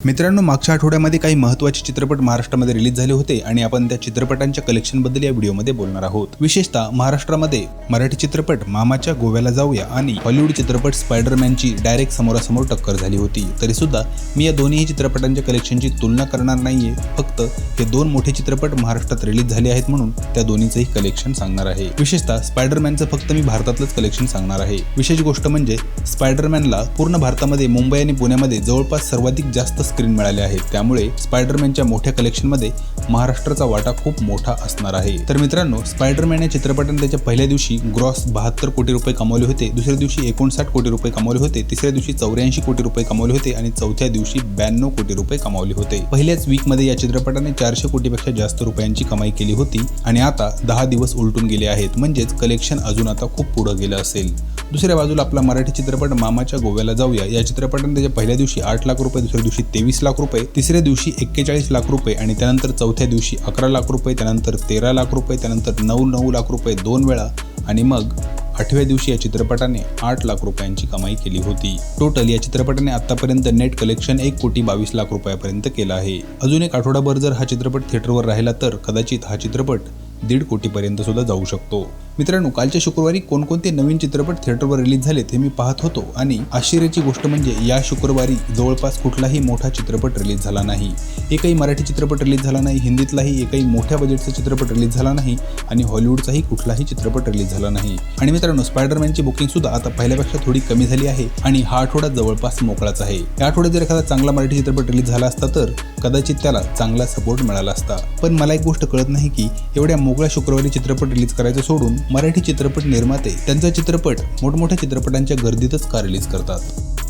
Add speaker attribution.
Speaker 1: मित्रांनो, मागच्या आठवड्यामध्ये काही महत्त्वाचे चित्रपट महाराष्ट्रामध्ये रिलीज झाले होते आणि आपण त्या चित्रपटांच्या कलेक्शनबद्दल या व्हिडिओमध्ये बोलणार आहोत। विशेषतः महाराष्ट्रामध्ये मराठी चित्रपट मामाच्या गोव्याला जाऊया आणि हॉलिवूड चित्रपट स्पायडरमॅनची डायरेक्ट समोरासमोर टक्कर झाली होती। तरी सुद्धा मी या दोन्ही चित्रपटांच्या कलेक्शनची तुलना करणार नाहीये, फक्त हे दोन मोठे चित्रपट महाराष्ट्रात रिलीज झाले आहेत म्हणून त्या दोन्हीचंही कलेक्शन सांगणार आहे। विशेषतः स्पायडरमॅनचं फक्त मी भारतातलंच कलेक्शन सांगणार आहे। विशेष गोष्ट म्हणजे स्पायडरमॅनला पूर्ण भारतामध्ये मुंबई आणि पुण्यामध्ये जवळपास सर्वाधिक जास्त स्क्रीन मिळाले आहेत, त्यामुळे स्पायडरमॅनच्या मोठ्या कलेक्शनमध्ये महाराष्ट्राचा वाटा खूप मोठा असणार आहे। तर मित्रांनो, स्पायडरमॅन या चित्रपटाने त्याच्या पहिल्या दिवशी ग्रॉस 72 कोटी रुपये कमावले होते, दुसऱ्या दिवशी 59 कोटी रुपये कमावले होते, तिसऱ्या दिवशी 84 कोटी रुपये कमावले होते आणि चौथ्या दिवशी 92 कोटी रुपये कमावले होते। पहिल्याच वीकमध्ये या चित्रपटाने 400 कोटीपेक्षा जास्त रुपयांची कमाई केली होती आणि आता 10 दिवस उलटून गेले आहेत, म्हणजेच कलेक्शन अजून आता खूप पुढे गेलं असेल। दुसऱ्या बाजूला आपला मराठी चित्रपट मामाच्या गोव्याला जाऊया या चित्रपटाने त्याच्या पहिल्या दिवशी 8 लाख रुपये, दुसऱ्या दिवशी 23 लाख रुपये, तिसऱ्या दिवशी 41 लाख रुपये आणि त्यानंतर चौथ्या दिवशी 11 लाख रुपये, त्यानंतर 13 लाख रुपये, त्यानंतर 9 लाख रुपये 2 वेळा आणि मग 8व्या दिवशी या चित्रपटाने 8 लाख रुपयांची कमाई केली होती। टोटल या चित्रपटाने आतापर्यंत नेट कलेक्शन 1 कोटी 22 लाख रुपयापर्यंत केलं आहे। अजून एक आठवडाभर जर हा चित्रपट थिएटरवर राहिला तर कदाचित हा चित्रपट 1.5 कोटीपर्यंत सुद्धा जाऊ शकतो। मित्रांनो, कालच्या शुक्रवारी कोणकोणते नवीन चित्रपट थिएटरवर रिलीज झाले ते मी पाहत होतो आणि आश्चर्याची गोष्ट म्हणजे या शुक्रवारी जवळपास कुठलाही मोठा चित्रपट रिलीज झाला नाही। एकही मराठी चित्रपट रिलीज झाला नाही, हिंदीतलाही एकही मोठ्या बजेटचा चित्रपट रिलीज झाला नाही आणि हॉलिवूडचाही कुठलाही चित्रपट रिलीज झाला नाही। आणि मित्रांनो, स्पायडरमॅनची बुकिंग सुद्धा आता पहिल्यापेक्षा थोडी कमी झाली आहे आणि हा आठवडा जवळपास मोकळाच आहे। या आठवड्यात जर एखादा चांगला मराठी चित्रपट रिलीज झाला असता तर कदाचित त्याला चांगला सपोर्ट मिळाला असता। पण मला एक गोष्ट कळत नाही की एवढ्या मोकळ्या शुक्रवारी चित्रपट रिलीज करायचं सोडून मराठी चित्रपट निर्माते त्यांचा चित्रपट मोठमोठ्या चित्रपटांच्या गर्दीतच का रिलीज करतात।